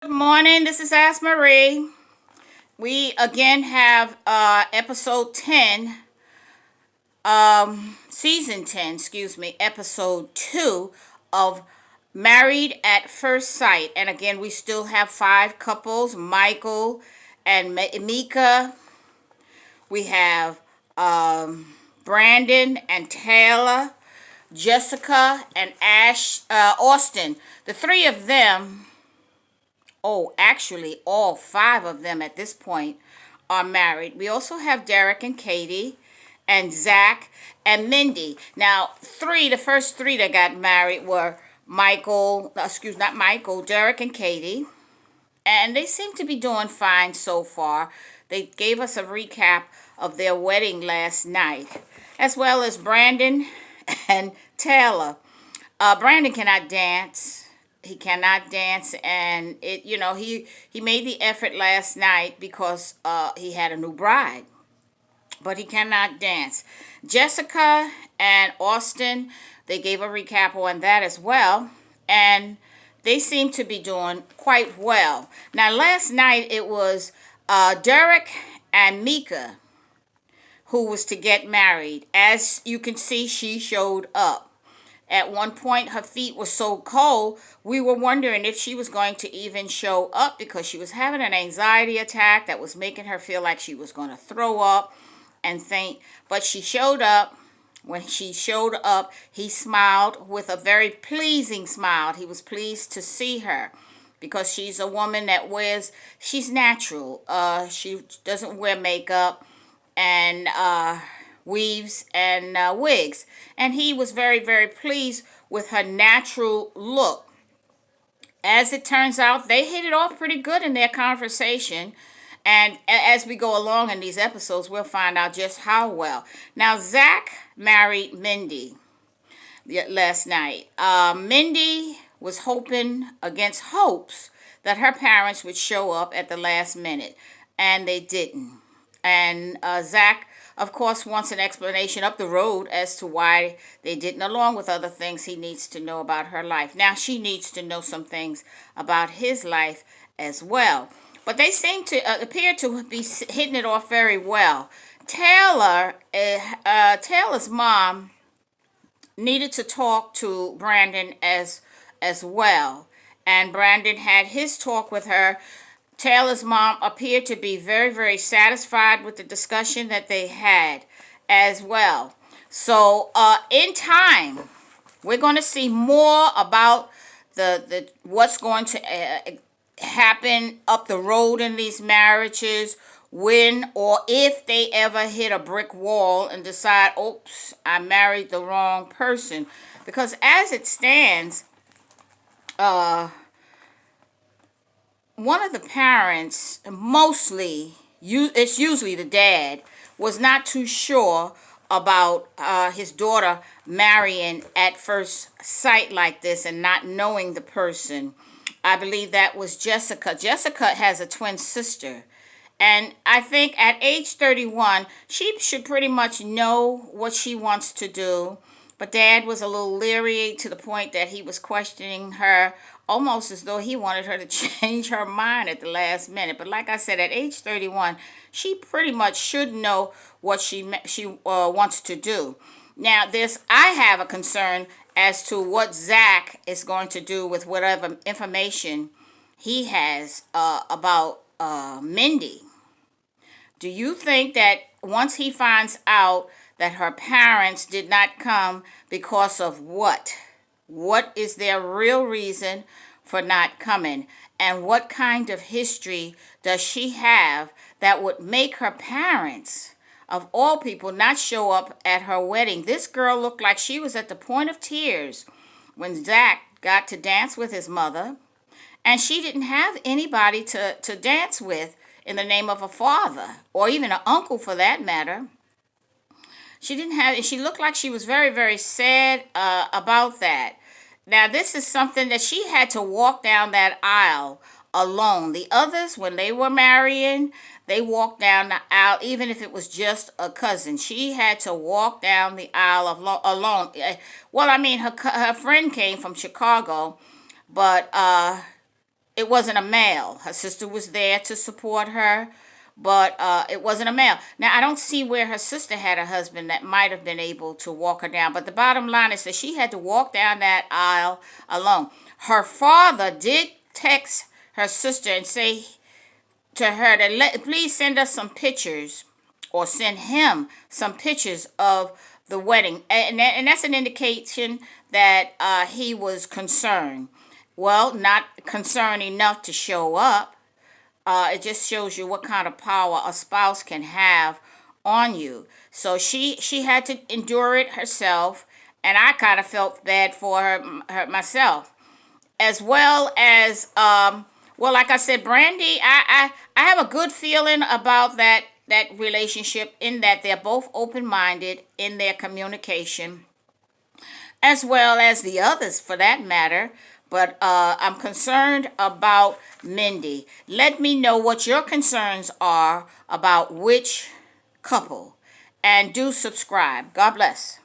Good morning. This is Ask Marie. We again have episode 10, season 10, excuse me, episode 2 of Married at First Sight. And again, we still have five couples, Micheal and Meka. We have Brandon and Taylor, Jessica and Austin. The three of them, actually, all five of them at this point are married. We also have Derek and Katie and Zach and Mindy. Now, the first three that got married were not Micheal, Derek and Katie. And they seem to be doing fine so far. They gave us a recap of their wedding last night, as well as Brandon and Taylor. Brandon cannot dance. He cannot dance, and he made the effort last night because he had a new bride, but he cannot dance. Jessica and Austin, they gave a recap on that as well, and they seem to be doing quite well. Now, last night it was Derek and Meka who was to get married. As you can see, she showed up. At one point, her feet were so cold, we were wondering if she was going to even show up because she was having an anxiety attack that was making her feel like she was going to throw up and faint. But she showed up. When she showed up, he smiled with a very pleasing smile. He was pleased to see her because she's a woman that she's natural. She doesn't wear makeup and weaves and wigs. And he was very, very pleased with her natural look. As it turns out, they hit it off pretty good in their conversation. And as we go along in these episodes, we'll find out just how well. Now, Zach married Mindy last night. Mindy was hoping against hopes that her parents would show up at the last minute, and they didn't. And Zach, of course, wants an explanation up the road as to why they didn't, along with other things he needs to know about her life. Now, she needs to know some things about his life as well. But they seem to appear to be hitting it off very well. Taylor's mom needed to talk to Brandon as well. And Brandon had his talk with her. Taylor's mom appeared to be very, very satisfied with the discussion that they had as well. So, in time, we're going to see more about the what's going to happen up the road in these marriages, when or if they ever hit a brick wall and decide, oops, I married the wrong person. Because as it stands, one of the parents, it's usually the dad, was not too sure about his daughter marrying at first sight like this and not knowing the person. I believe that was Jessica. Jessica has a twin sister. And I think at age 31, she should pretty much know what she wants to do. But Dad was a little leery to the point that he was questioning her almost as though he wanted her to change her mind at the last minute. But like I said, at age 31, she pretty much should know what she wants to do. Now, I have a concern as to what Zach is going to do with whatever information he has about Mindy. Do you think that once he finds out that her parents did not come because of what? What is their real reason for not coming? And what kind of history does she have that would make her parents, of all people, not show up at her wedding? This girl looked like she was at the point of tears when Zach got to dance with his mother. And she didn't have anybody to dance with in the name of a father, or even an uncle for that matter. She looked like she was very, very sad about that. Now, this is something that she had to walk down that aisle alone. The others, when they were marrying, they walked down the aisle, even if it was just a cousin. She had to walk down the aisle alone. Well, I mean, her friend came from Chicago, but it wasn't a male. Her sister was there to support her, but it wasn't a male. Now, I don't see where her sister had a husband that might have been able to walk her down, but the bottom line is that she had to walk down that aisle alone. Her father did text her sister and say to her to please send us some pictures, or send him some pictures of the wedding. And that's an indication that he was concerned. Well, not concerned enough to show up. It just shows you what kind of power a spouse can have on you. So she had to endure it herself, and I kind of felt bad for her myself, as well as well, like I said, Brandy, I have a good feeling about that relationship, in that they're both open-minded in their communication, as well as the others for that matter. But I'm concerned about Mindy. Let me know what your concerns are about which couple, and do subscribe. God bless.